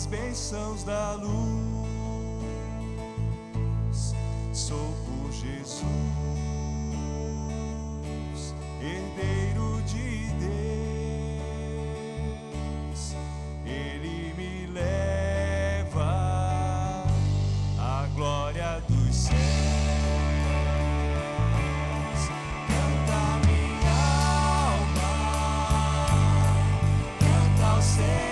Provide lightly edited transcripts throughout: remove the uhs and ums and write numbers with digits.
bênçãos da luz. Sou por Jesus, herdeiro de Deus. Ele me leva à glória dos céus. Canta minha alma, canta ao Senhor.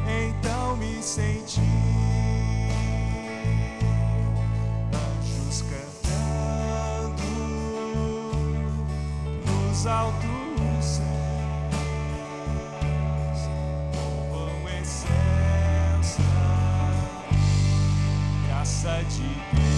Então me senti anjos cantando nos altos céus, com excelsa graça de Deus.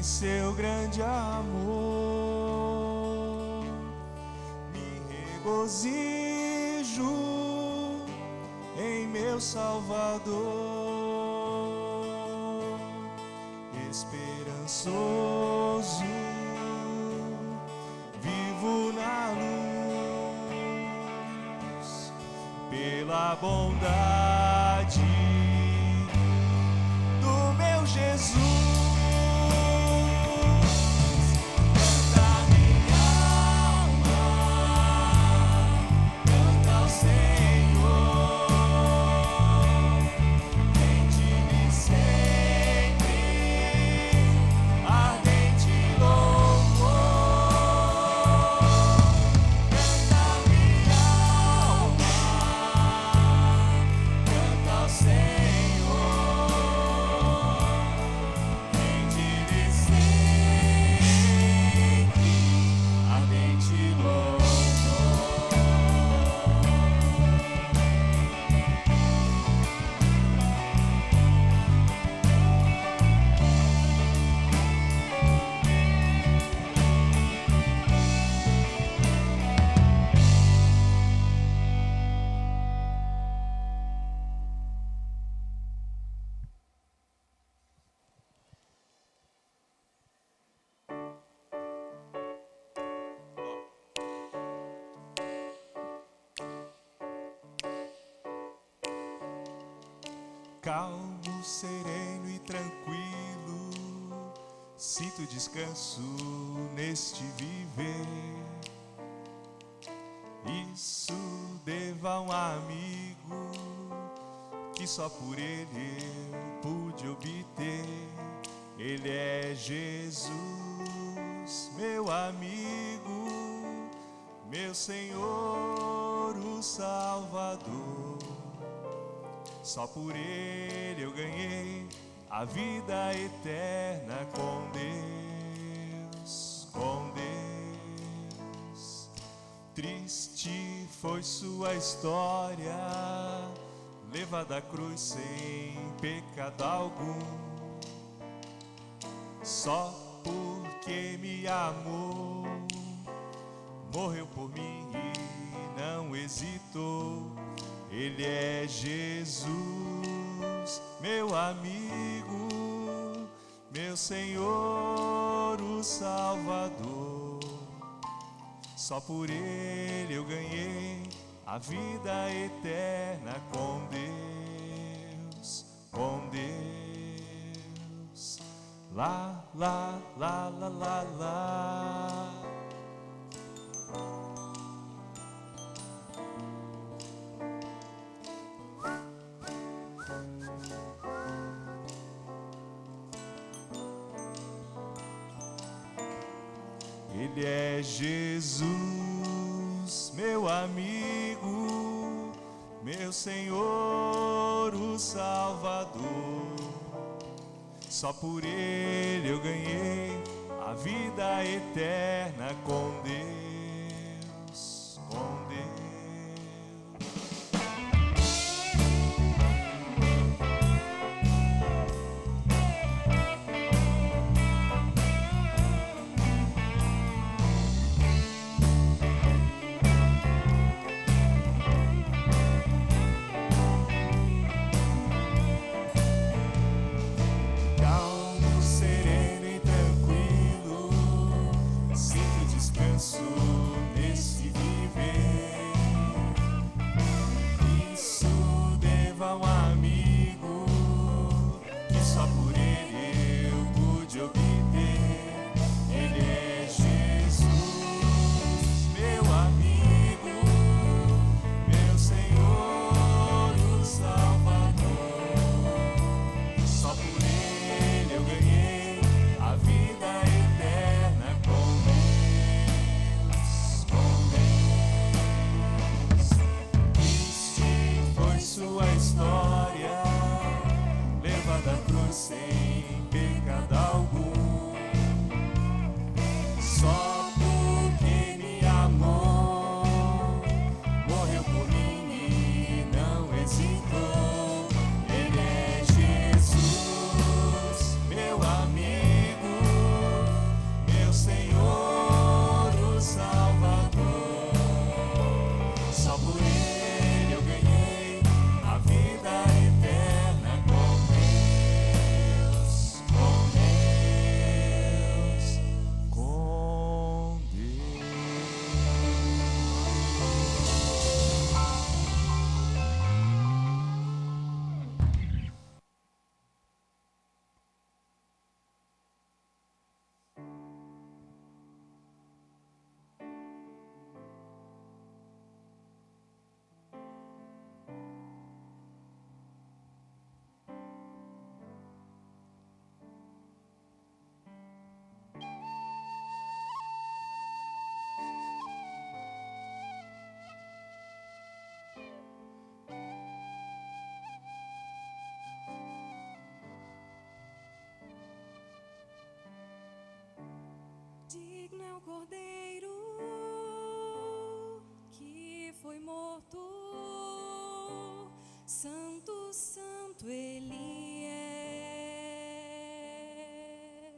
Seu grande amor, me regozijo em meu Salvador, esperançoso, vivo na luz, pela bondade do meu Jesus. Calmo, sereno e tranquilo, sinto descanso neste viver. Isso devo a um amigo que só por ele eu pude obter. Ele é Jesus, meu amigo, meu meu Senhor, o Salvador. Só por Ele eu ganhei a vida eterna com Deus, com Deus. Triste foi sua história, levada à cruz sem pecado algum. Só porque me amou, morreu por mim e não hesitou. Ele é Jesus, meu amigo, meu Senhor, o Salvador. Só por Ele eu ganhei a vida eterna com Deus, com Deus. Lá, lá, lá, lá, lá, lá. Ele é Jesus, meu amigo, meu Senhor, o Salvador. Só por Ele eu ganhei a vida eterna com Deus, com Deus. Nesse viver, isso deva um amigo que só por Ele eu pude obter. Ele é Jesus, meu amigo, meu Senhor, o Salvador. Só por Ele eu ganhei a vida eterna com sua história, levada à cruz sem pecado algum. Só porque me amou, morreu por mim e não hesitou. Ele é Jesus, meu amigo, meu Senhor, o Salvador. Só por Ele eu ganhei a vida eterna com Deus, com Deus, com Deus. Digno é o Cordeiro que foi morto, santo, santo Ele é.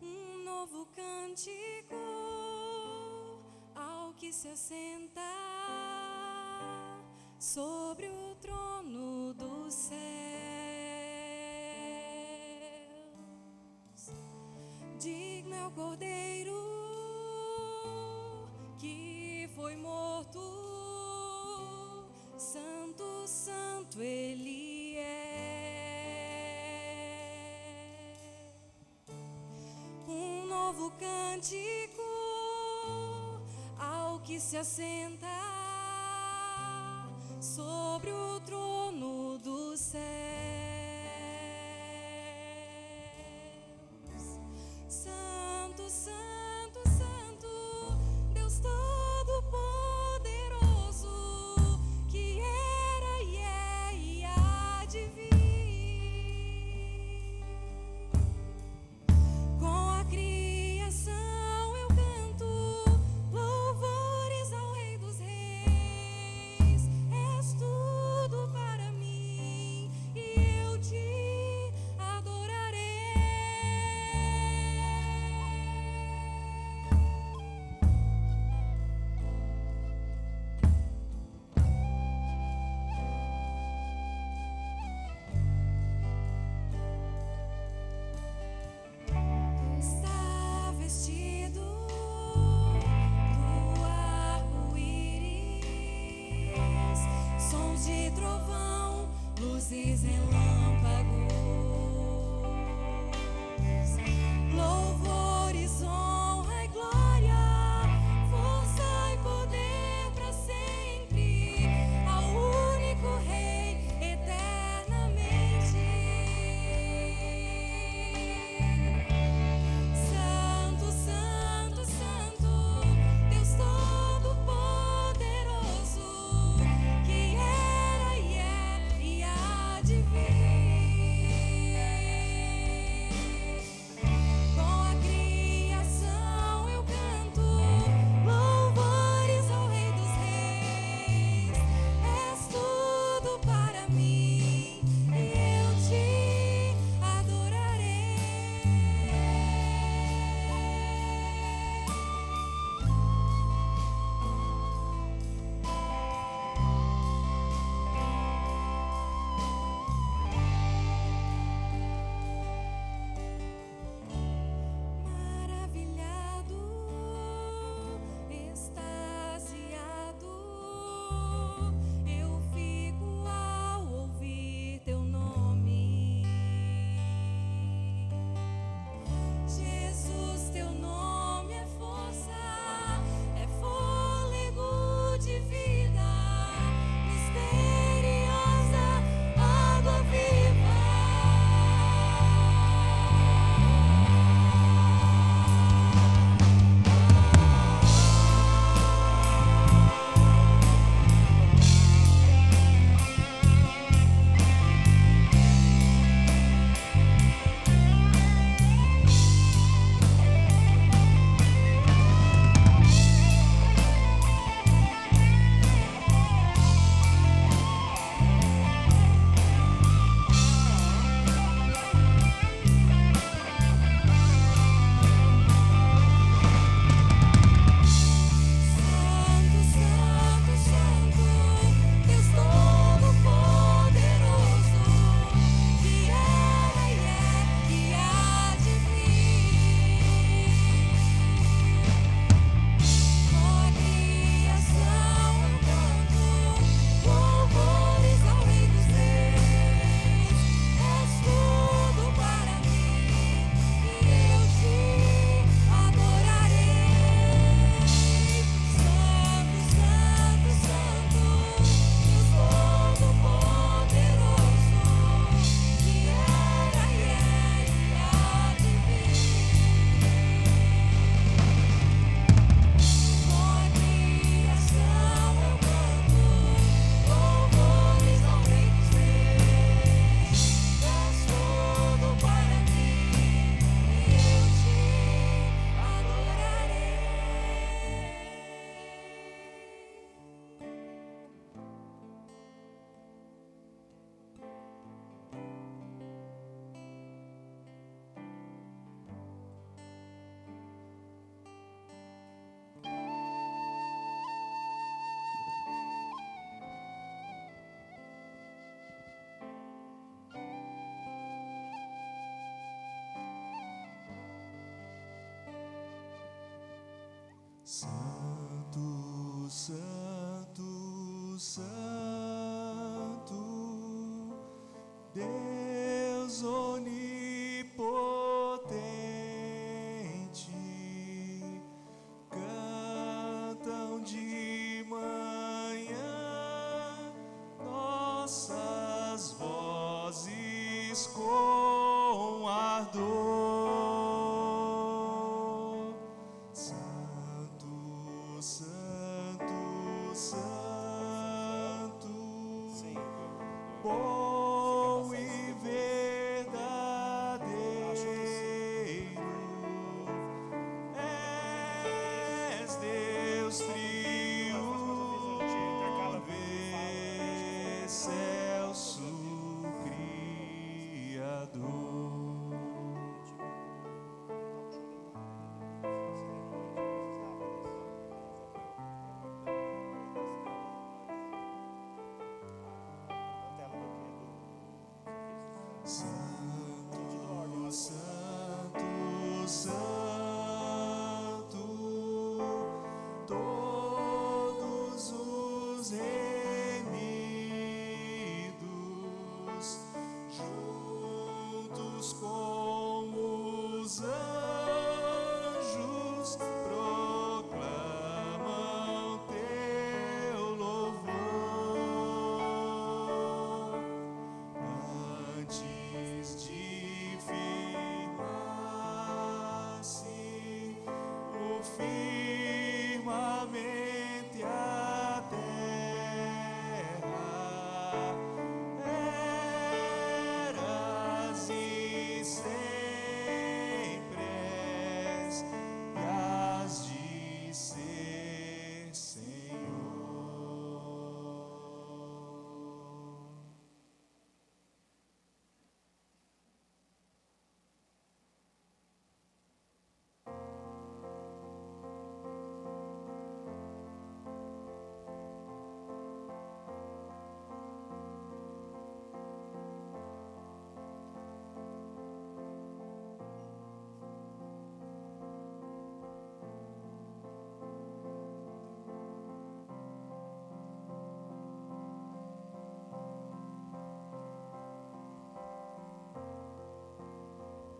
Um novo cântico ao que se assenta sobre o trono do céu. Digno é o Cordeiro que foi morto, santo, santo Ele é. Um novo cântico ao que se assenta sobre o trono do céu. Santo, santo, santo, luzes, relâmpagos, louvores, honra e glória, força e poder para sempre, ao único Rei eternamente. Santo, Santo, Santo, Deus Todo-Poderoso, que era e é e há de vir. Com a criação eu canto louvores ao Rei dos Reis. És tudo para mim e eu te adorarei. Maravilhado, extasiado, eu fico ao ouvir teu nome. Jesus, teu nome é força, é fôlego de vida, misteriosa água viva. Santo, Santo, Santo, Deus Todo-Poderoso, que era e é e há de vir. Com a criação eu canto louvores ao Rei dos Reis. És tudo para mim e eu te adorarei. Santo, Santo, Santo, Deus Todo-Poderoso, que era e é e há de vir. Com a criação eu canto louvores ao Rei dos Reis. És tudo para mim e eu te adorarei. Santo, Santo, Santo, Deus onipotente, cantam de manhã nossas vozes com ardor. Santo, Santo, Santo, bom e verdadeiro, és Deus triunfo, excelso Criador. como os anjos proclamam teu louvor. Antes de firmar-se o firmamento e a terra, eras e sempre és, e has de ser, Senhor.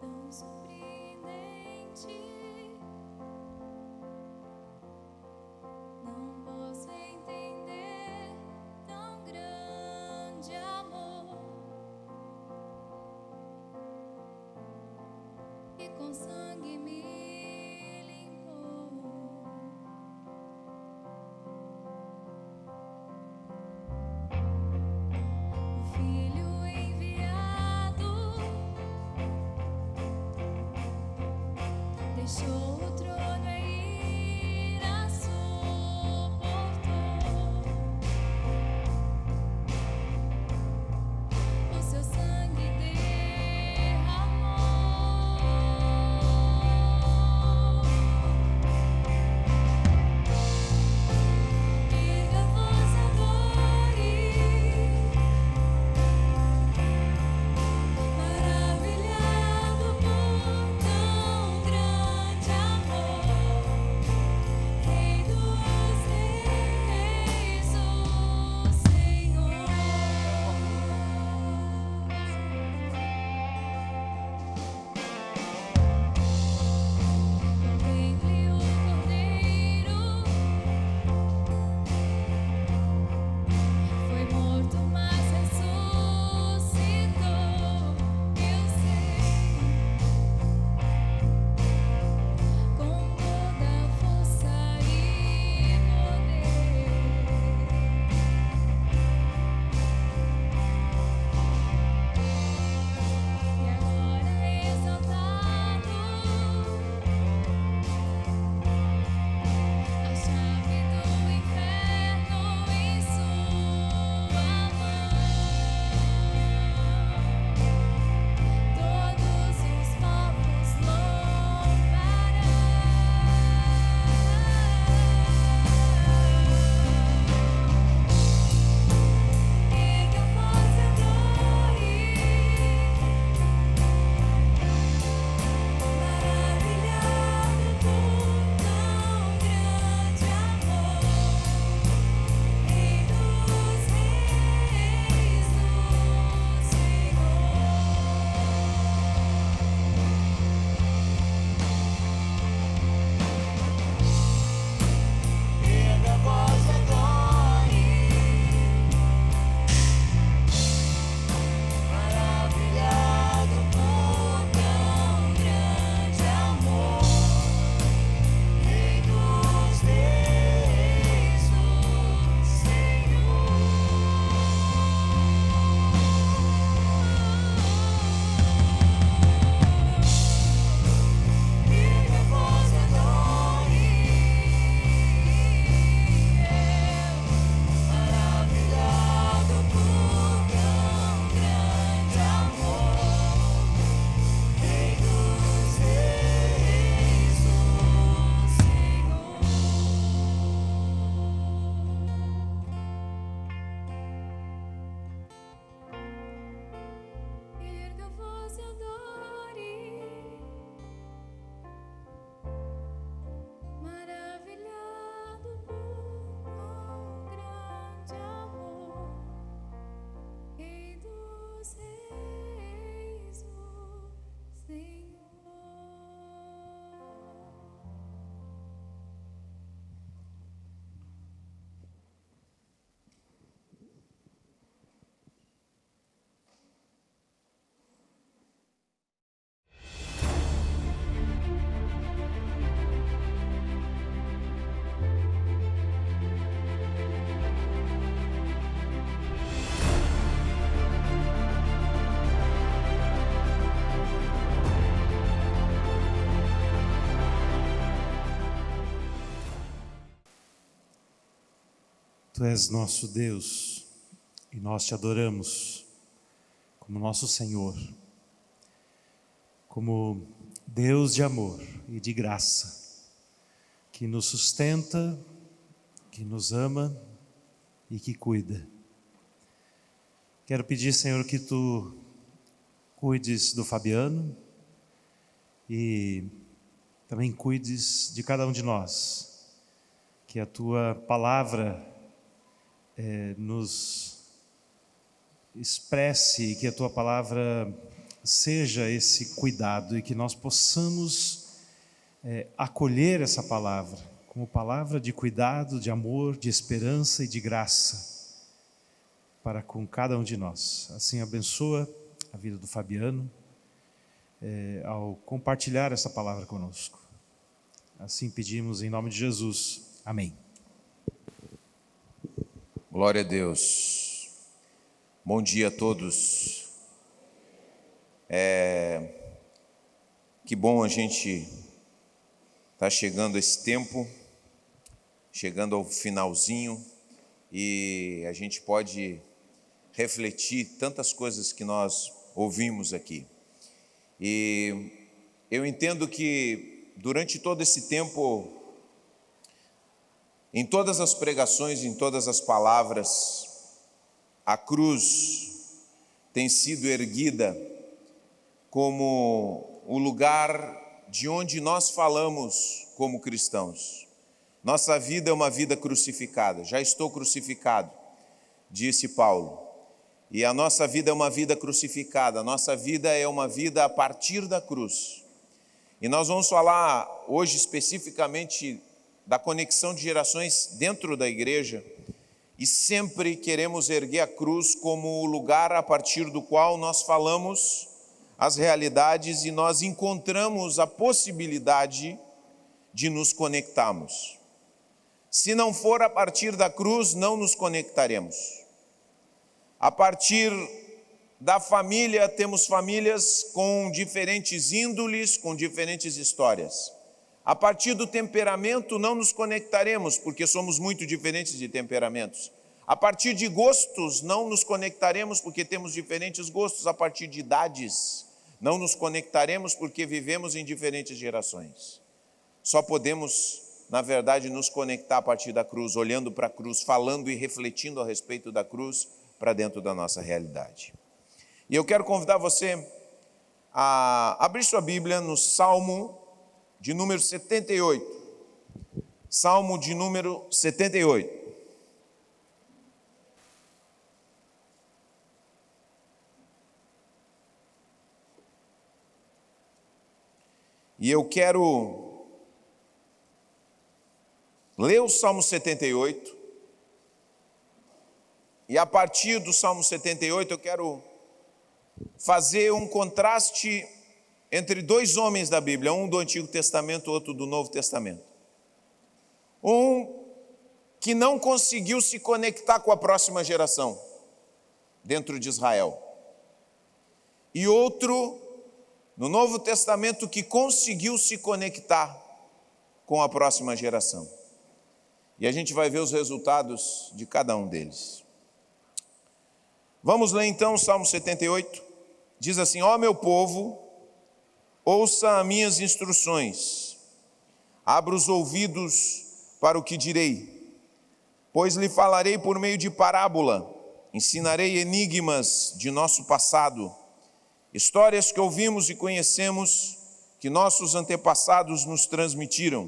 Tão surpreendente, não posso entender tão grande amor, e com sangue me limpou. O Filho enviado deixou o trono e ira suportou. O seu sangue derramou. Erga a voz, adore, maravilhado por tão grande amor. Tu és nosso Deus e nós te adoramos como nosso Senhor, como Deus de amor e de graça, que nos sustenta, que nos ama e que cuida. Quero pedir, Senhor, que Tu cuides do Fabiano e também cuides de cada um de nós, que a Tua palavra nos expresse, que a Tua palavra seja esse cuidado e que nós possamos acolher essa palavra como palavra de cuidado, de amor, de esperança e de graça para com cada um de nós. Assim abençoa a vida do Fabiano ao compartilhar essa palavra conosco. Assim pedimos em nome de Jesus. Amém. Glória a Deus. Bom dia a todos. Que bom a gente estar chegando a esse tempo, chegando ao finalzinho, e a gente pode refletir tantas coisas que nós ouvimos aqui. E eu entendo que durante todo esse tempo, em todas as pregações, em todas as palavras, a cruz tem sido erguida como o lugar de onde nós falamos como cristãos. Nossa vida é uma vida crucificada. Já estou crucificado, disse Paulo. E a nossa vida é uma vida crucificada. A nossa vida é uma vida a partir da cruz. E nós vamos falar hoje especificamente da conexão de gerações dentro da igreja, e sempre queremos erguer a cruz como o lugar a partir do qual nós falamos as realidades e nós encontramos a possibilidade de nos conectarmos. Se não for a partir da cruz, não nos conectaremos. A partir da família, temos famílias com diferentes índoles, com diferentes histórias. A partir do temperamento não nos conectaremos, porque somos muito diferentes de temperamentos. A partir de gostos não nos conectaremos, porque temos diferentes gostos. A partir de idades não nos conectaremos, porque vivemos em diferentes gerações. Só podemos, na verdade, nos conectar a partir da cruz, olhando para a cruz, falando e refletindo a respeito da cruz para dentro da nossa realidade. E eu quero convidar você a abrir sua Bíblia no Salmo de número 78. Salmo de número 78. E eu quero ler o Salmo 78. E a partir do Salmo 78 eu quero fazer um contraste entre dois homens da Bíblia, um do Antigo Testamento, outro do Novo Testamento. Um que não conseguiu se conectar com a próxima geração dentro de Israel. E outro no Novo Testamento que conseguiu se conectar com a próxima geração. E a gente vai ver os resultados de cada um deles. Vamos ler então o Salmo 78. Diz assim: ó meu povo, ouça as minhas instruções, abra os ouvidos para o que direi, pois lhe falarei por meio de parábola, ensinarei enigmas de nosso passado, histórias que ouvimos e conhecemos, que nossos antepassados nos transmitiram.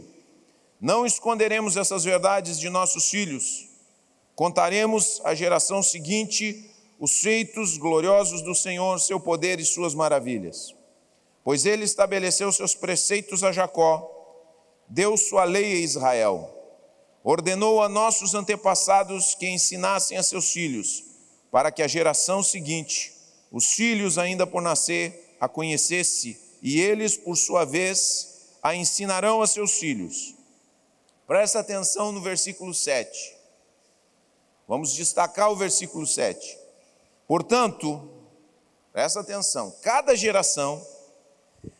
Não esconderemos essas verdades de nossos filhos, contaremos à geração seguinte os feitos gloriosos do Senhor, seu poder e suas maravilhas. Pois ele estabeleceu seus preceitos a Jacó, deu sua lei a Israel, ordenou a nossos antepassados que ensinassem a seus filhos, para que a geração seguinte, os filhos ainda por nascer, a conhecesse, e eles, por sua vez, a ensinarão a seus filhos. Presta atenção no versículo 7. Vamos destacar o versículo 7. Portanto, presta atenção, cada geração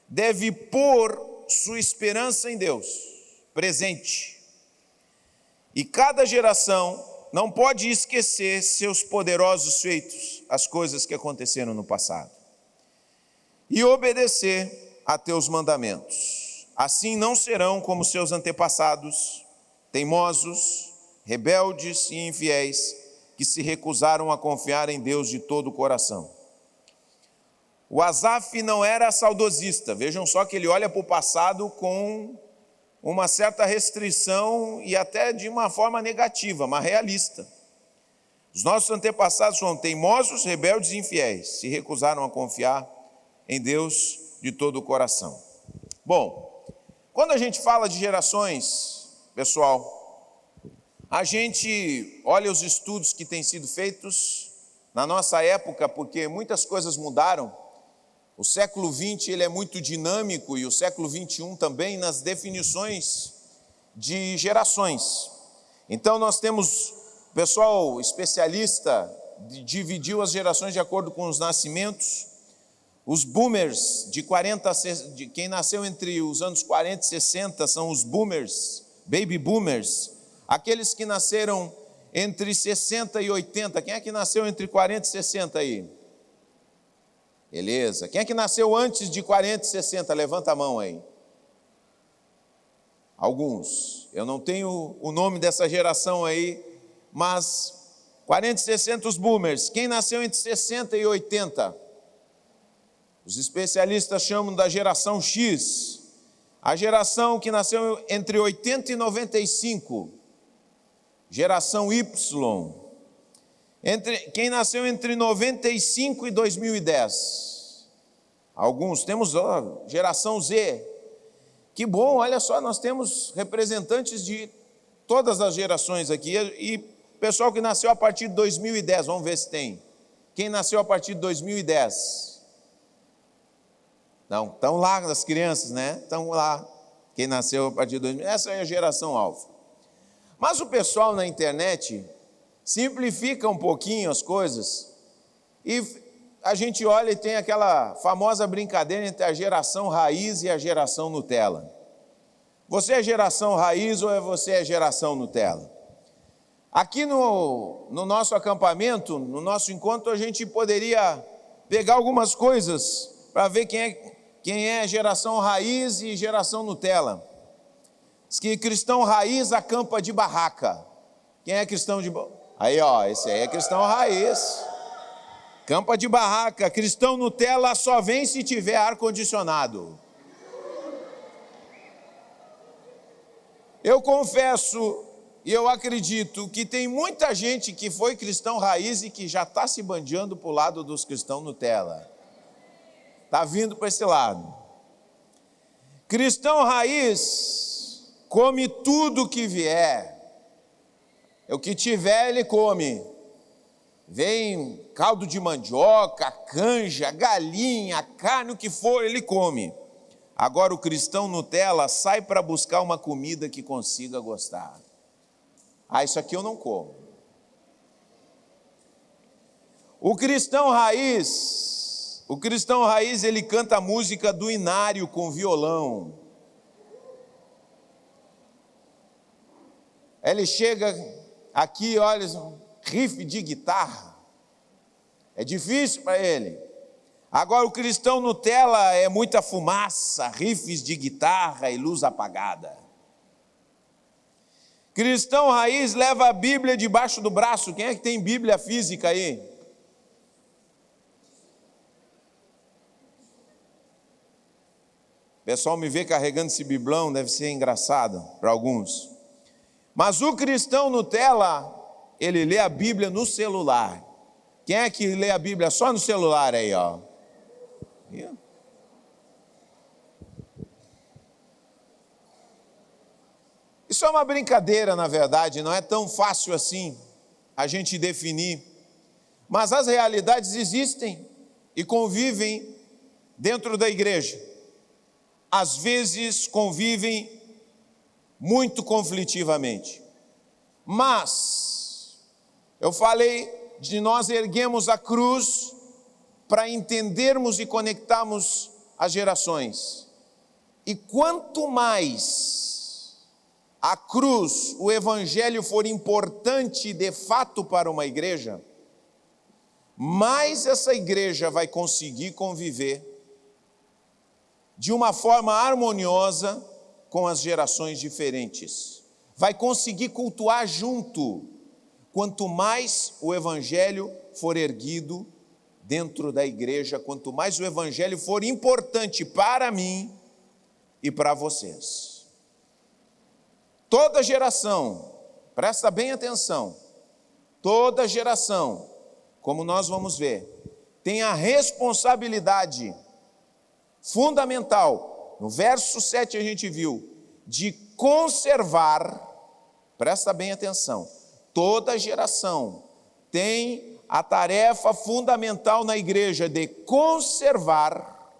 deve pôr sua esperança em Deus, presente. E cada geração não pode esquecer seus poderosos feitos, as coisas que aconteceram no passado, e obedecer a teus mandamentos. Assim não serão como seus antepassados, teimosos, rebeldes e infiéis, que se recusaram a confiar em Deus de todo o coração. O Asaf não era saudosista. Vejam só que ele olha para o passado com uma certa restrição e até de uma forma negativa, mas realista. Os nossos antepassados foram teimosos, rebeldes e infiéis, se recusaram a confiar em Deus de todo o coração. Bom, quando a gente fala de gerações, pessoal, a gente olha os estudos que têm sido feitos na nossa época, porque muitas coisas mudaram. O século XX ele é muito dinâmico e o século XXI também nas definições de gerações. Então nós temos, o pessoal especialista dividiu as gerações de acordo com os nascimentos. Os boomers, de quem nasceu entre os anos 40 e 60 são os boomers, baby boomers. Aqueles que nasceram entre 60 e 80, quem é que nasceu entre 40 e 60 aí? Beleza. Quem é que nasceu antes de 40 e 60? Levanta a mão aí. Alguns. Eu não tenho o nome dessa geração aí, mas 40 e 60 os boomers. Quem nasceu entre 60 e 80? Os especialistas chamam da geração X. A geração que nasceu entre 80 e 95. Geração Y. Quem nasceu entre 95 e 2010? Alguns. Temos geração Z. Que bom, olha só, nós temos representantes de todas as gerações aqui. E pessoal que nasceu a partir de 2010, vamos ver se tem. Quem nasceu a partir de 2010? Não, estão lá as crianças, né? Estão lá. Quem nasceu a partir de 2010, essa é a geração alfa. Mas o pessoal na internet simplifica um pouquinho as coisas e a gente olha e tem aquela famosa brincadeira entre a geração raiz e a geração Nutella. Você é geração raiz ou você é geração Nutella? Aqui no nosso acampamento, no nosso encontro, a gente poderia pegar algumas coisas para ver quem é geração raiz e geração Nutella. Diz que cristão raiz acampa de barraca. Quem é cristão de barraca? Aí, ó, esse aí é cristão raiz. Campa de barraca. Cristão Nutella só vem se tiver ar-condicionado. Eu confesso e eu acredito que tem muita gente que foi cristão raiz e que já está se bandeando para o lado dos cristãos Nutella. Está vindo para esse lado. Cristão raiz come tudo que vier. O que tiver, ele come. Vem caldo de mandioca, canja, galinha, carne, o que for, ele come. Agora o cristão Nutella sai para buscar uma comida que consiga gostar. Ah, isso aqui eu não como. O cristão raiz, ele canta a música do inário com violão. Ele chega aqui, olha, riff de guitarra, é difícil para ele. Agora o cristão Nutella é muita fumaça, riffs de guitarra e luz apagada. Cristão raiz leva a Bíblia debaixo do braço. Quem é que tem Bíblia física aí? O pessoal me vê carregando esse biblão, deve ser engraçado para alguns. Mas o cristão Nutella, ele lê a Bíblia no celular. Quem é que lê a Bíblia só no celular aí, ó? Isso é uma brincadeira, na verdade, não é tão fácil assim a gente definir. Mas as realidades existem e convivem dentro da igreja. Às vezes convivem muito conflitivamente. Mas eu falei de nós erguemos a cruz para entendermos e conectarmos as gerações. E quanto mais a cruz, o evangelho for importante de fato para uma igreja, mais essa igreja vai conseguir conviver de uma forma harmoniosa com as gerações diferentes. Vai conseguir cultuar junto, quanto mais o evangelho for erguido dentro da igreja, quanto mais o evangelho for importante para mim e para vocês. Toda geração, presta bem atenção, toda geração, como nós vamos ver, tem a responsabilidade fundamental, no verso 7 a gente viu, de conservar, presta bem atenção, toda geração tem a tarefa fundamental na igreja de conservar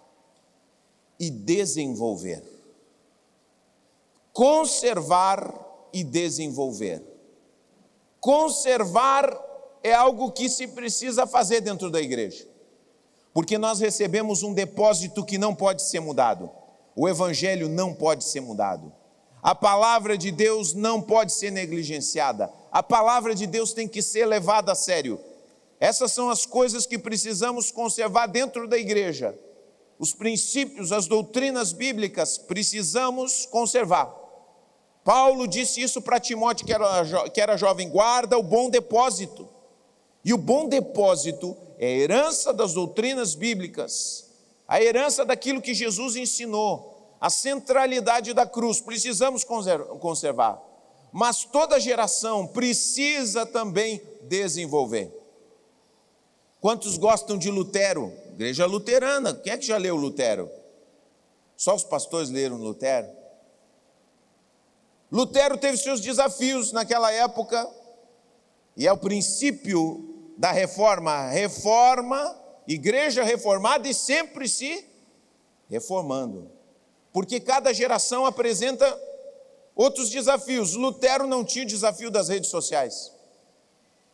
e desenvolver. Conservar e desenvolver. Conservar é algo que se precisa fazer dentro da igreja, porque nós recebemos um depósito que não pode ser mudado. O evangelho não pode ser mudado. A palavra de Deus não pode ser negligenciada. A palavra de Deus tem que ser levada a sério. Essas são as coisas que precisamos conservar dentro da igreja. Os princípios, as doutrinas bíblicas, precisamos conservar. Paulo disse isso para Timóteo, que era jovem: guarda o bom depósito. E o bom depósito é a herança das doutrinas bíblicas, a herança daquilo que Jesus ensinou, a centralidade da cruz. Precisamos conservar. Mas toda geração precisa também desenvolver. Quantos gostam de Lutero? Igreja luterana, quem é que já leu Lutero? Só os pastores leram Lutero? Lutero teve seus desafios naquela época, e é o princípio da reforma, igreja reformada e sempre se reformando, porque cada geração apresenta outros desafios. Lutero não tinha o desafio das redes sociais.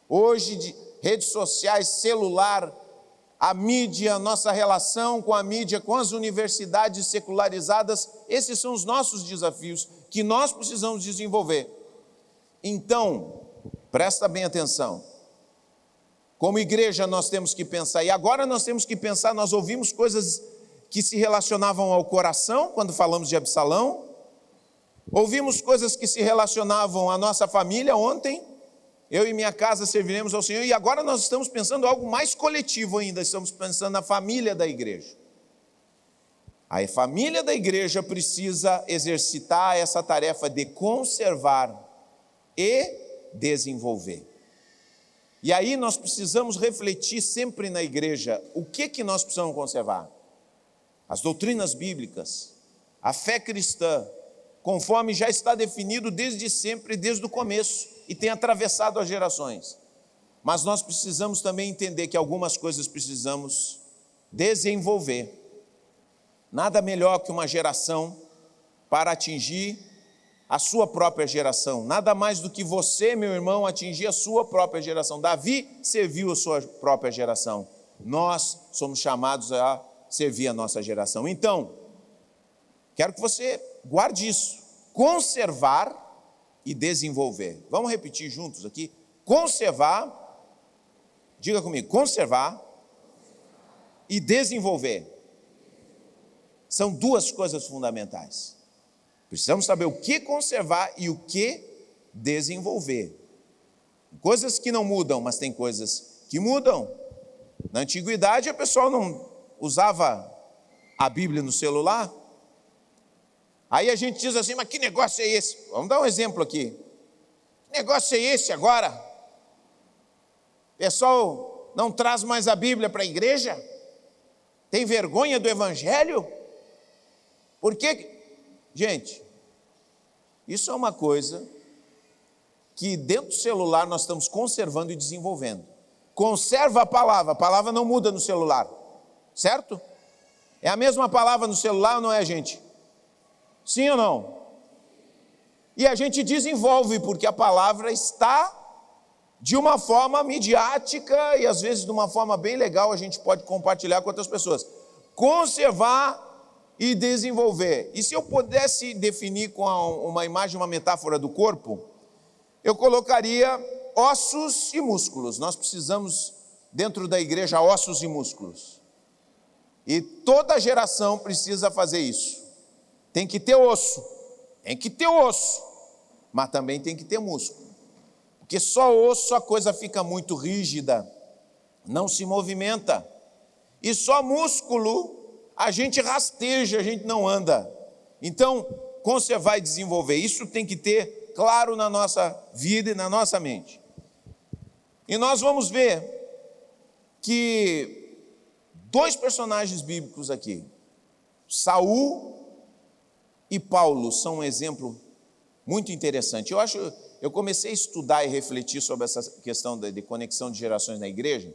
Hoje, redes sociais, celular, a mídia, nossa relação com a mídia, com as universidades secularizadas, esses são os nossos desafios que nós precisamos desenvolver. Então, presta bem atenção. Como igreja nós temos que pensar, e agora nós temos que pensar, nós ouvimos coisas que se relacionavam ao coração, quando falamos de Absalão, ouvimos coisas que se relacionavam à nossa família ontem, eu e minha casa serviremos ao Senhor, e agora nós estamos pensando algo mais coletivo ainda, estamos pensando na família da igreja. A família da igreja precisa exercitar essa tarefa de conservar e desenvolver. E aí nós precisamos refletir sempre na igreja, o que nós precisamos conservar? As doutrinas bíblicas, a fé cristã, conforme já está definido desde sempre, desde o começo, e tem atravessado as gerações. Mas nós precisamos também entender que algumas coisas precisamos desenvolver. Nada melhor que uma geração para atingir a sua própria geração. Nada mais do que você, meu irmão, atingir a sua própria geração. Davi serviu a sua própria geração. Nós somos chamados a servir a nossa geração. Então, quero que você guarde isso. Conservar e desenvolver. Vamos repetir juntos aqui? Conservar, diga comigo, conservar e desenvolver. São duas coisas fundamentais. Precisamos saber o que conservar e o que desenvolver. Coisas que não mudam, mas tem coisas que mudam. Na antiguidade, a pessoa não usava a Bíblia no celular. Aí a gente diz assim, mas que negócio é esse? Vamos dar um exemplo aqui. Que negócio é esse agora? O pessoal não traz mais a Bíblia para a igreja? Tem vergonha do Evangelho? Por que? Gente, isso é uma coisa que dentro do celular nós estamos conservando e desenvolvendo. Conserva a palavra não muda no celular, certo? É a mesma palavra no celular ou não é, gente? Sim ou não? E a gente desenvolve, porque a palavra está de uma forma midiática e às vezes de uma forma bem legal, a gente pode compartilhar com outras pessoas. Conservar e desenvolver. E se eu pudesse definir com uma imagem, uma metáfora do corpo, eu colocaria ossos e músculos. Nós precisamos, dentro da igreja, ossos e músculos. E toda geração precisa fazer isso. Tem que ter osso, mas também tem que ter músculo. Porque só osso a coisa fica muito rígida, não se movimenta. E só músculo a gente rasteja, a gente não anda. Então, como você vai desenvolver? Isso tem que ter claro na nossa vida e na nossa mente. E nós vamos ver que dois personagens bíblicos aqui, Saul e Paulo, são um exemplo muito interessante. Eu comecei a estudar e refletir sobre essa questão de conexão de gerações na igreja,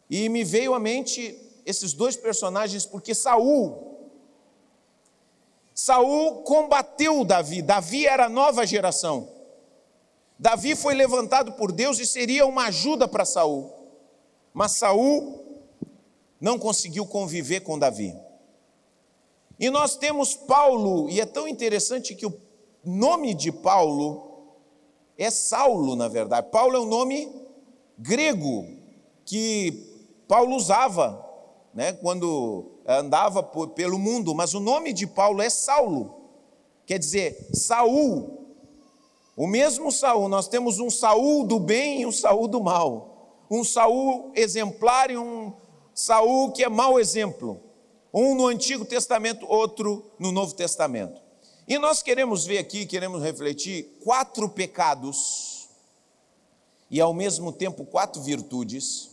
e me veio à mente esses dois personagens, porque Saul combateu Davi. Davi era a nova geração. Davi foi levantado por Deus e seria uma ajuda para Saul. Mas Saul não conseguiu conviver com Davi. E nós temos Paulo, e é tão interessante que o nome de Paulo é Saulo, na verdade. Paulo é um nome grego que Paulo usava, né, quando andava pelo mundo, mas o nome de Paulo é Saulo, quer dizer, Saul. O mesmo Saul, nós temos um Saul do bem e um Saul do mal, um Saul exemplar e um Saul que é mau exemplo, um no Antigo Testamento, outro no Novo Testamento. E nós queremos ver aqui, queremos refletir 4 pecados e ao mesmo tempo 4 virtudes.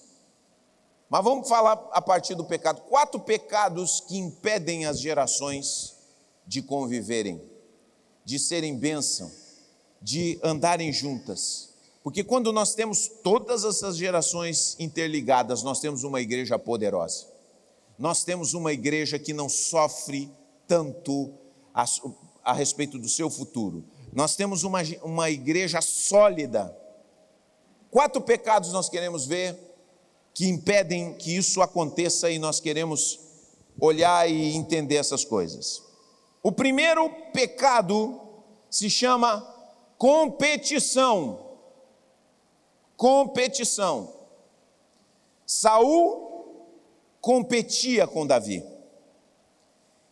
Mas vamos falar a partir do pecado. 4 pecados que impedem as gerações de conviverem, de serem bênção, de andarem juntas. Porque quando nós temos todas essas gerações interligadas, nós temos uma igreja poderosa. Nós temos uma igreja que não sofre tanto a respeito do seu futuro. Nós temos uma igreja sólida. 4 pecados nós queremos ver que impedem que isso aconteça, e nós queremos olhar e entender essas coisas. O primeiro pecado se chama competição. Competição. Saul competia com Davi.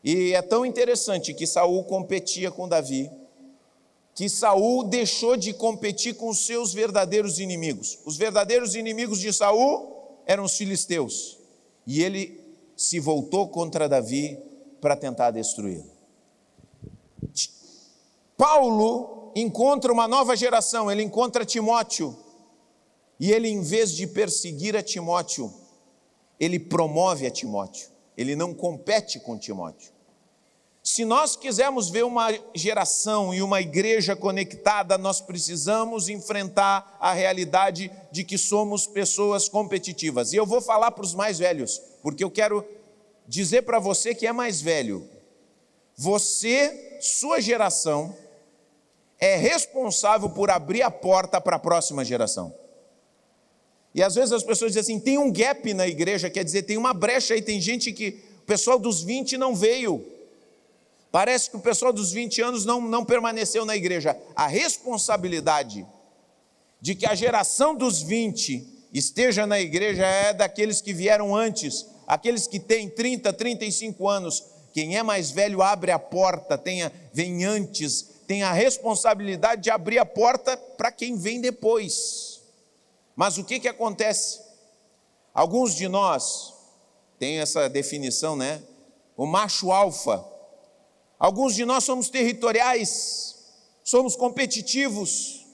E é tão interessante que Saul competia com Davi, que Saul deixou de competir com os seus verdadeiros inimigos. Os verdadeiros inimigos de Saul eram os filisteus, e ele se voltou contra Davi para tentar destruí-lo. Paulo encontra uma nova geração, ele encontra Timóteo, e ele, em vez de perseguir a Timóteo, ele promove a Timóteo, ele não compete com Timóteo. Se nós quisermos ver uma geração e uma igreja conectada, nós precisamos enfrentar a realidade de que somos pessoas competitivas. E eu vou falar para os mais velhos, porque eu quero dizer para você que é mais velho. Você, sua geração, é responsável por abrir a porta para a próxima geração. E às vezes as pessoas dizem assim, tem um gap na igreja, quer dizer, tem uma brecha aí, tem gente que, o pessoal dos 20 não veio. Parece que o pessoal dos 20 anos não permaneceu na igreja. A responsabilidade de que a geração dos 20 esteja na igreja é daqueles que vieram antes, aqueles que têm 30, 35 anos. Quem é mais velho abre a porta, vem antes, tem a responsabilidade de abrir a porta para quem vem depois. Mas o que acontece? Alguns de nós, tem essa definição, né? O macho alfa. Alguns de nós somos territoriais, somos competitivos,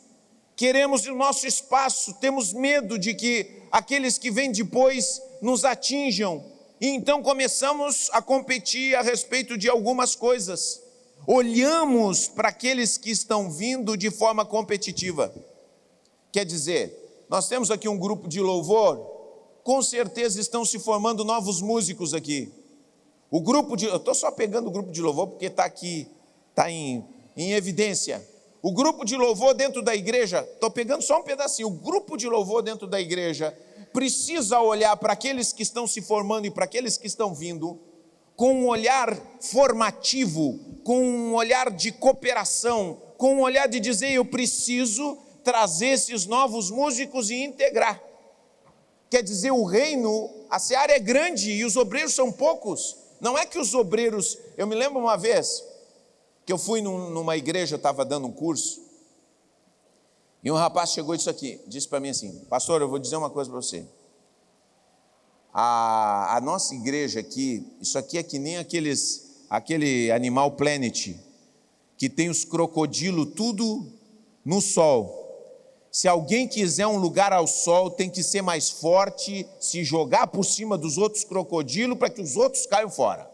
queremos o nosso espaço, temos medo de que aqueles que vêm depois nos atinjam, e então começamos a competir a respeito de algumas coisas. Olhamos para aqueles que estão vindo de forma competitiva. Quer dizer, nós temos aqui um grupo de louvor, com certeza estão se formando novos músicos aqui. Eu estou só pegando o grupo de louvor porque está aqui, está em evidência. O grupo de louvor dentro da igreja, estou pegando só um pedacinho, o grupo de louvor dentro da igreja precisa olhar para aqueles que estão se formando e para aqueles que estão vindo com um olhar formativo, com um olhar de cooperação, com um olhar de dizer, eu preciso trazer esses novos músicos e integrar. Quer dizer, o reino, a seara é grande e os obreiros são poucos. Não é que os obreiros... Eu me lembro uma vez que eu fui numa igreja, eu estava dando um curso, e um rapaz chegou e disse para mim assim, pastor, eu vou dizer uma coisa para você. A nossa igreja aqui, isso aqui é que nem aquele Animal Planet, que tem os crocodilos tudo no sol. Se alguém quiser um lugar ao sol, tem que ser mais forte, se jogar por cima dos outros crocodilos para que os outros caiam fora.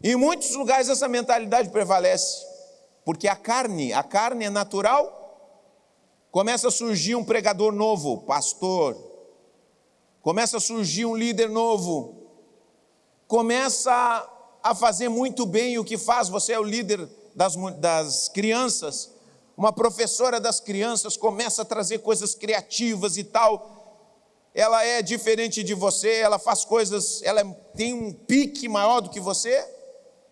Em muitos lugares essa mentalidade prevalece, porque a carne é natural. Começa a surgir um pregador novo, pastor. Começa a surgir um líder novo. Começa a fazer muito bem o que faz. Você é o líder das crianças. Uma professora das crianças começa a trazer coisas criativas e tal. Ela é diferente de você, ela faz coisas, ela tem um pique maior do que você,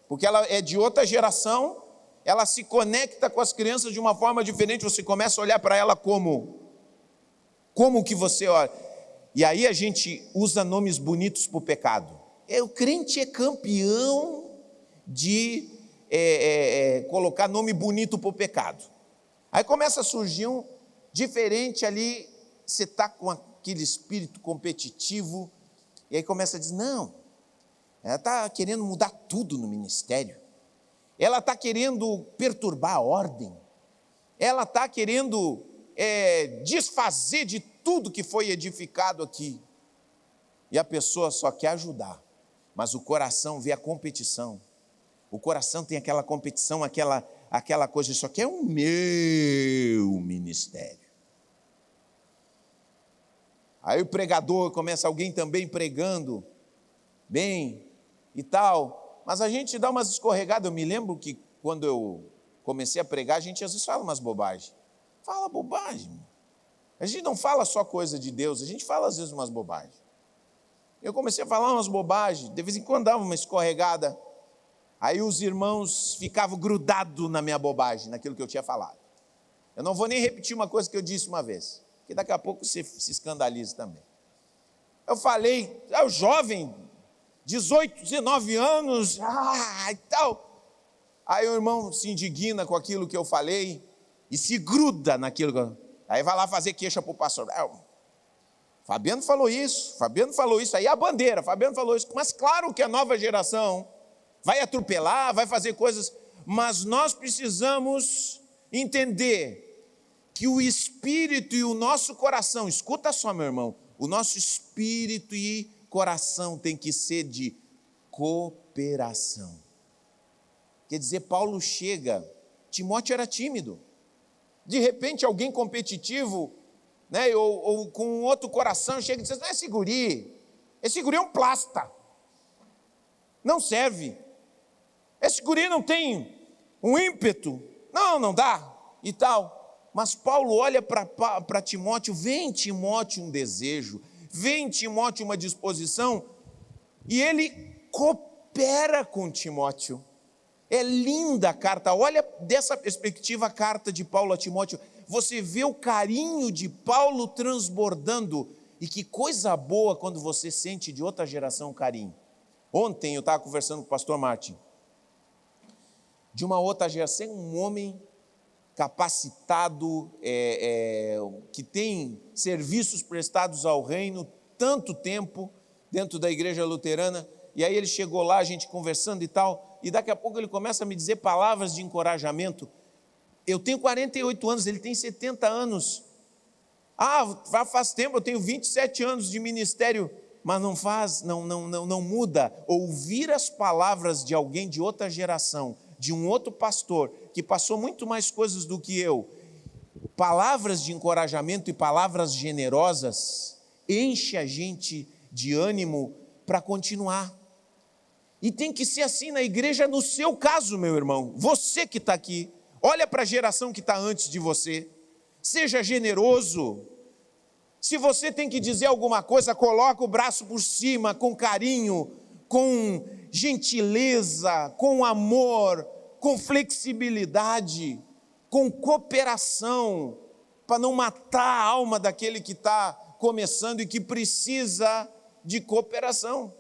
porque ela é de outra geração. Ela se conecta com as crianças de uma forma diferente, você começa a olhar para ela como que você olha. E aí a gente usa nomes bonitos para o pecado. O crente é campeão de colocar nome bonito para o pecado. Aí começa a surgir um diferente ali, você está com aquele espírito competitivo, e aí começa a dizer, não, ela está querendo mudar tudo no ministério. Ela está querendo perturbar a ordem, ela está querendo desfazer de tudo que foi edificado aqui. E a pessoa só quer ajudar, mas o coração vê a competição. O coração tem aquela competição, aquela coisa, isso aqui é o meu ministério. Aí o pregador começa, alguém também pregando bem e tal. Mas a gente dá umas escorregadas. Eu me lembro que quando eu comecei a pregar, a gente às vezes fala umas bobagens. Fala bobagem. A gente não fala só coisa de Deus, a gente fala às vezes umas bobagens. Eu comecei a falar umas bobagens, de vez em quando dava uma escorregada. Aí os irmãos ficavam grudados na minha bobagem, naquilo que eu tinha falado. Eu não vou nem repetir uma coisa que eu disse uma vez, que daqui a pouco você se escandaliza também. Eu falei, o jovem... 18, 19 anos, e tal. Aí o irmão se indigna com aquilo que eu falei e se gruda naquilo. Aí vai lá fazer queixa para o pastor. Fabiano falou isso, aí a bandeira, Fabiano falou isso. Mas claro que a nova geração vai atropelar, vai fazer coisas, mas nós precisamos entender que o espírito e o nosso coração, escuta só, meu irmão, o nosso espírito e coração tem que ser de cooperação. Quer dizer, Paulo chega, Timóteo era tímido, de repente alguém competitivo, né, ou com outro coração chega e diz, não, esse guri é um plasta, não serve, esse guri não tem um ímpeto, não dá, e tal. Mas Paulo olha para Timóteo, vem Timóteo um desejo, vem Timóteo uma disposição, e ele coopera com Timóteo. É linda a carta, olha dessa perspectiva a carta de Paulo a Timóteo, você vê o carinho de Paulo transbordando, e que coisa boa quando você sente de outra geração carinho. Ontem eu estava conversando com o pastor Martin, de uma outra geração, um homem capacitado, que tem serviços prestados ao reino, tanto tempo dentro da igreja luterana, e aí ele chegou lá, a gente conversando e tal, e daqui a pouco ele começa a me dizer palavras de encorajamento. Eu tenho 48 anos, ele tem 70 anos. Faz tempo, eu tenho 27 anos de ministério, mas não muda. Ouvir as palavras de alguém de outra geração, de um outro pastor, que passou muito mais coisas do que eu, palavras de encorajamento e palavras generosas, enche a gente de ânimo para continuar. E tem que ser assim na igreja, no seu caso, meu irmão, você que está aqui, olha para a geração que está antes de você, seja generoso, Se você tem que dizer alguma coisa, coloca o braço por cima, com carinho, com gentileza, com amor, com flexibilidade, com cooperação, para não matar a alma daquele que está começando e que precisa de cooperação.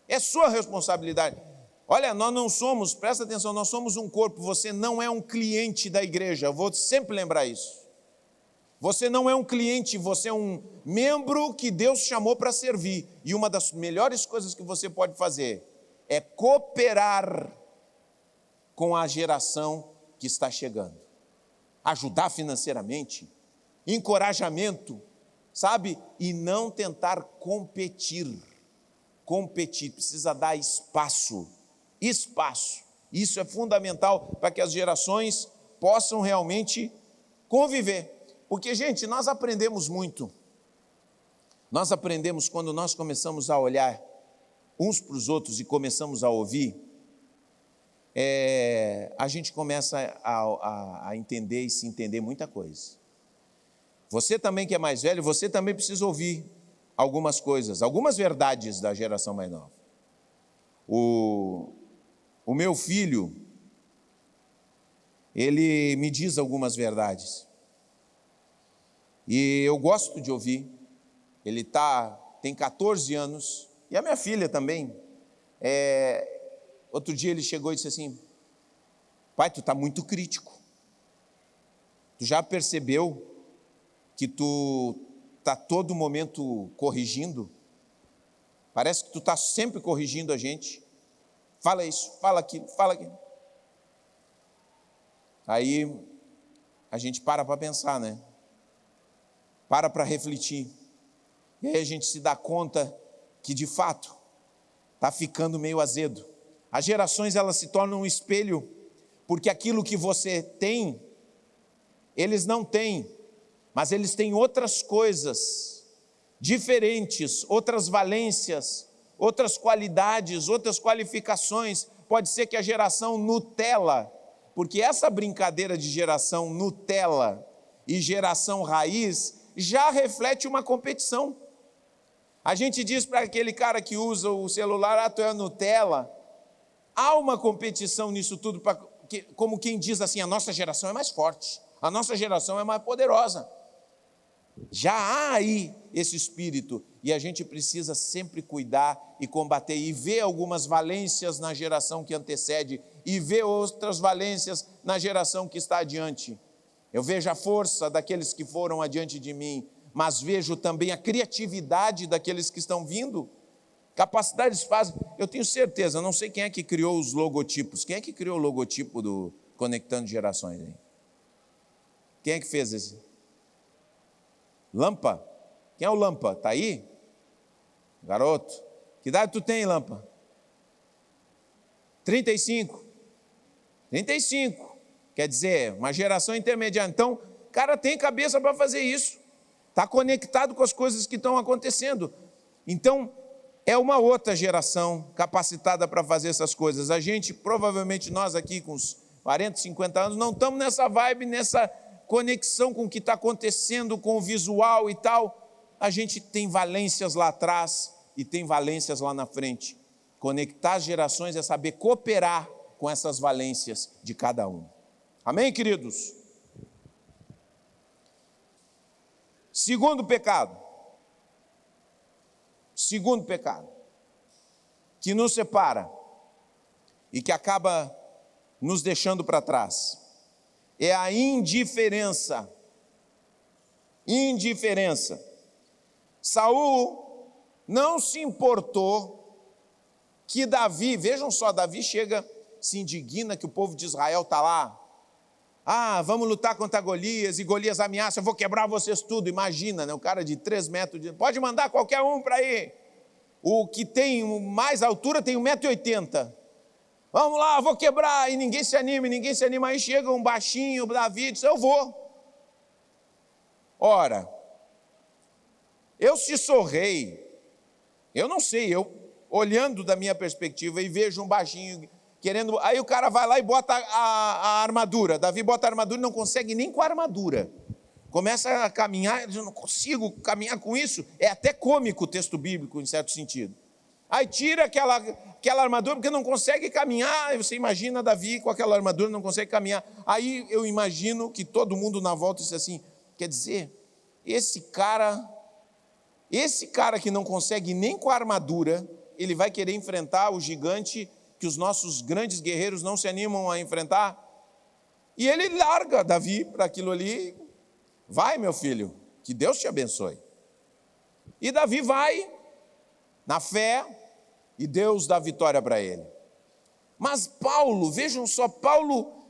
É sua responsabilidade. Olha, nós não somos, presta atenção, nós somos um corpo, você não é um cliente da igreja, eu vou sempre lembrar isso. Você não é um cliente, você é um membro que Deus chamou para servir. E uma das melhores coisas que você pode fazer é cooperar com a geração que está chegando. Ajudar financeiramente, encorajamento, sabe? E não tentar competir. Competir, precisa dar espaço. Espaço. Isso é fundamental para que as gerações possam realmente conviver. Porque, gente, nós aprendemos muito. Nós aprendemos quando nós começamos a olhar uns para os outros e começamos a ouvir, a gente começa a entender e se entender muita coisa. Você também que é mais velho, você também precisa ouvir algumas coisas, algumas verdades da geração mais nova. O meu filho, ele me diz algumas verdades. E eu gosto de ouvir. Ele tem 14 anos, e a minha filha também. Outro dia ele chegou e disse assim: pai, tu está muito crítico. Tu já percebeu que tu está todo momento corrigindo? Parece que tu está sempre corrigindo a gente. Fala isso, fala aquilo, fala aquilo. Aí a gente para pensar, né? Para refletir. E aí a gente se dá conta que, de fato, está ficando meio azedo. As gerações, elas se tornam um espelho, porque aquilo que você tem, eles não têm, mas eles têm outras coisas diferentes, outras valências, outras qualidades, outras qualificações. Pode ser que a geração Nutella, porque essa brincadeira de geração Nutella e geração raiz já reflete uma competição. A gente diz para aquele cara que usa o celular: tu é Nutella. Há uma competição nisso tudo, como quem diz assim: a nossa geração é mais forte, a nossa geração é mais poderosa. Já há aí esse espírito, e a gente precisa sempre cuidar e combater, e ver algumas valências na geração que antecede, e ver outras valências na geração que está adiante. Eu vejo a força daqueles que foram adiante de mim, mas vejo também a criatividade daqueles que estão vindo. Capacidades fazem. Eu tenho certeza, não sei quem é que criou os logotipos. Quem é que criou o logotipo do Conectando Gerações aí? Quem é que fez esse? Lampa? Quem é o Lampa? Está aí? Garoto. Que idade tu tem, Lampa? 35. 35. Quer dizer, uma geração intermediária. Então, o cara tem cabeça para fazer isso. Está conectado com as coisas que estão acontecendo. Então, é uma outra geração capacitada para fazer essas coisas. A gente, provavelmente nós aqui com uns 40, 50 anos, não estamos nessa vibe, nessa conexão com o que está acontecendo, com o visual e tal. A gente tem valências lá atrás e tem valências lá na frente. Conectar as gerações é saber cooperar com essas valências de cada um. Amém, queridos? Segundo pecado que nos separa e que acaba nos deixando para trás é a indiferença. Saul não se importou que Davi, vejam só, Davi chega, se indigna que o povo de Israel está lá. Vamos lutar contra Golias, e Golias ameaça: eu vou quebrar vocês tudo. Imagina, né? O cara de 3 metros, pode mandar qualquer um para ir. O que tem mais altura tem 1,80 m. Vamos lá, vou quebrar. E ninguém se anima. Aí chega um baixinho, Davi, diz: eu vou. Ora, eu se sou rei, eu não sei, eu olhando da minha perspectiva e vejo um baixinho querendo, aí o cara vai lá e bota a armadura. Davi bota a armadura e não consegue nem com a armadura. começa a caminhar, eu não consigo caminhar com isso. É até cômico o texto bíblico, em certo sentido. Aí tira aquela armadura, porque não consegue caminhar. Você imagina Davi com aquela armadura, não consegue caminhar. Aí eu imagino que todo mundo na volta disse assim, quer dizer, esse cara que não consegue nem com a armadura, ele vai querer enfrentar o gigante que os nossos grandes guerreiros não se animam a enfrentar? E ele larga Davi para aquilo ali. Vai, meu filho, que Deus te abençoe. E Davi vai na fé e Deus dá vitória para ele. Mas Paulo, vejam só, Paulo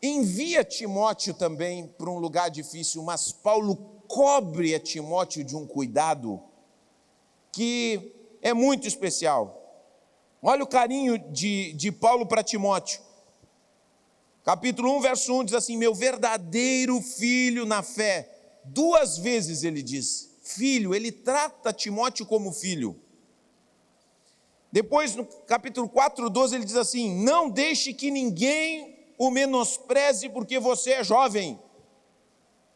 envia Timóteo também para um lugar difícil, mas Paulo cobre a Timóteo de um cuidado que é muito especial. Olha o carinho de Paulo para Timóteo. Capítulo 1, verso 1 diz assim, meu verdadeiro filho na fé. 2 vezes ele diz, filho, ele trata Timóteo como filho. Depois, no capítulo 4, 12, ele diz assim, não deixe que ninguém o menospreze porque você é jovem.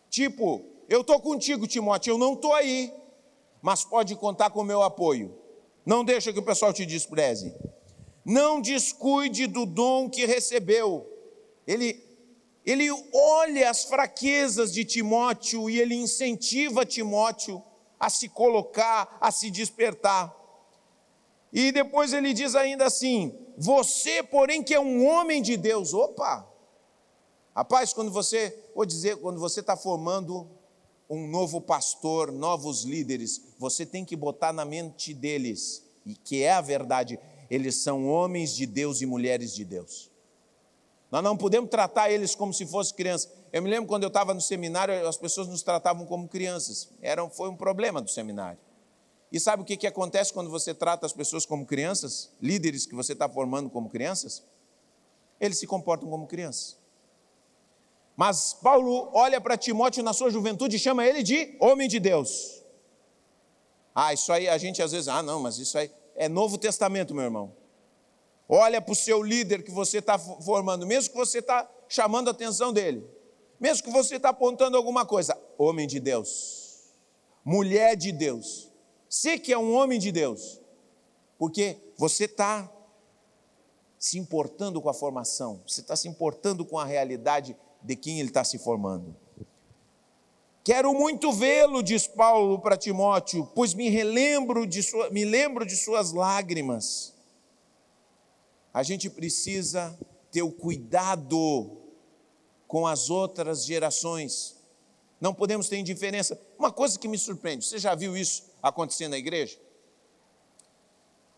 Tipo, eu estou contigo, Timóteo, eu não estou aí, mas pode contar com o meu apoio. Não deixa que o pessoal te despreze. Não descuide do dom que recebeu. Ele olha as fraquezas de Timóteo e ele incentiva Timóteo a se colocar, a se despertar. E depois ele diz ainda assim, você, porém, que é um homem de Deus. Opa! Rapaz, quando você está formando um novo pastor, novos líderes, você tem que botar na mente deles, e que é a verdade, eles são homens de Deus e mulheres de Deus. Nós não podemos tratar eles como se fossem crianças. Eu me lembro quando eu estava no seminário, as pessoas nos tratavam como crianças. Foi um problema do seminário. E sabe o que acontece quando você trata as pessoas como crianças? Líderes que você está formando como crianças? Eles se comportam como crianças. Mas Paulo olha para Timóteo na sua juventude e chama ele de homem de Deus. Isso aí a gente às vezes, não, mas isso aí é Novo Testamento, meu irmão. Olha para o seu líder que você está formando, mesmo que você está chamando a atenção dele, mesmo que você está apontando alguma coisa, homem de Deus, mulher de Deus, você que é um homem de Deus, porque você está se importando com a formação, você está se importando com a realidade de quem ele está se formando. Quero muito vê-lo, diz Paulo para Timóteo, pois me lembro de suas lágrimas. A gente precisa ter o cuidado com as outras gerações. Não podemos ter indiferença. Uma coisa que me surpreende, você já viu isso acontecer na igreja?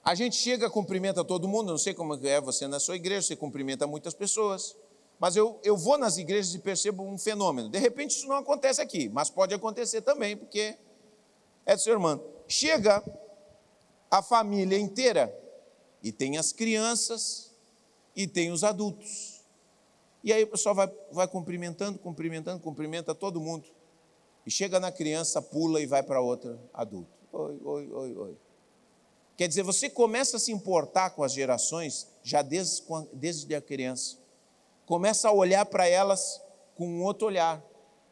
A gente chega, cumprimenta todo mundo, não sei como é você na sua igreja, você cumprimenta muitas pessoas, mas eu vou nas igrejas e percebo um fenômeno. De repente isso não acontece aqui, mas pode acontecer também, porque é do seu irmão. Chega a família inteira, e tem as crianças, e tem os adultos. E aí o pessoal vai cumprimenta todo mundo. E chega na criança, pula e vai para outra adulto. Oi. Quer dizer, você começa a se importar com as gerações já desde a criança. Começa a olhar para elas com um outro olhar.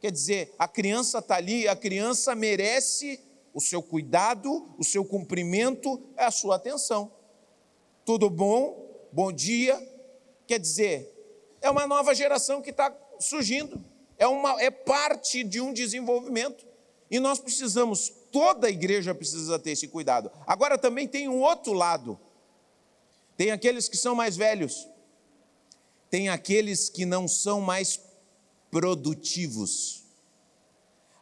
Quer dizer, a criança está ali, a criança merece o seu cuidado, o seu cumprimento, a sua atenção. Tudo bom? Bom dia. Quer dizer, é uma nova geração que está surgindo. É parte de um desenvolvimento. E nós precisamos, toda a igreja precisa ter esse cuidado. Agora também tem um outro lado. Tem aqueles que são mais velhos. Tem aqueles que não são mais produtivos.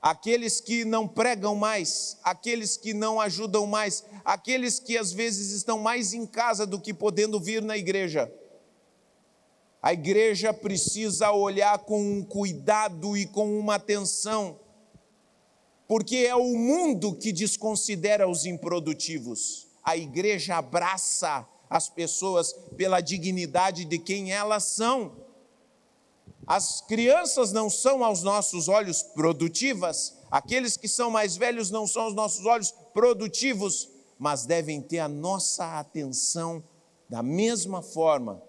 Aqueles que não pregam mais, aqueles que não ajudam mais, aqueles que às vezes estão mais em casa do que podendo vir na igreja. A igreja precisa olhar com um cuidado e com uma atenção, porque é o mundo que desconsidera os improdutivos. A igreja abraça as pessoas pela dignidade de quem elas são. As crianças não são aos nossos olhos produtivas, aqueles que são mais velhos não são aos nossos olhos produtivos, mas devem ter a nossa atenção da mesma forma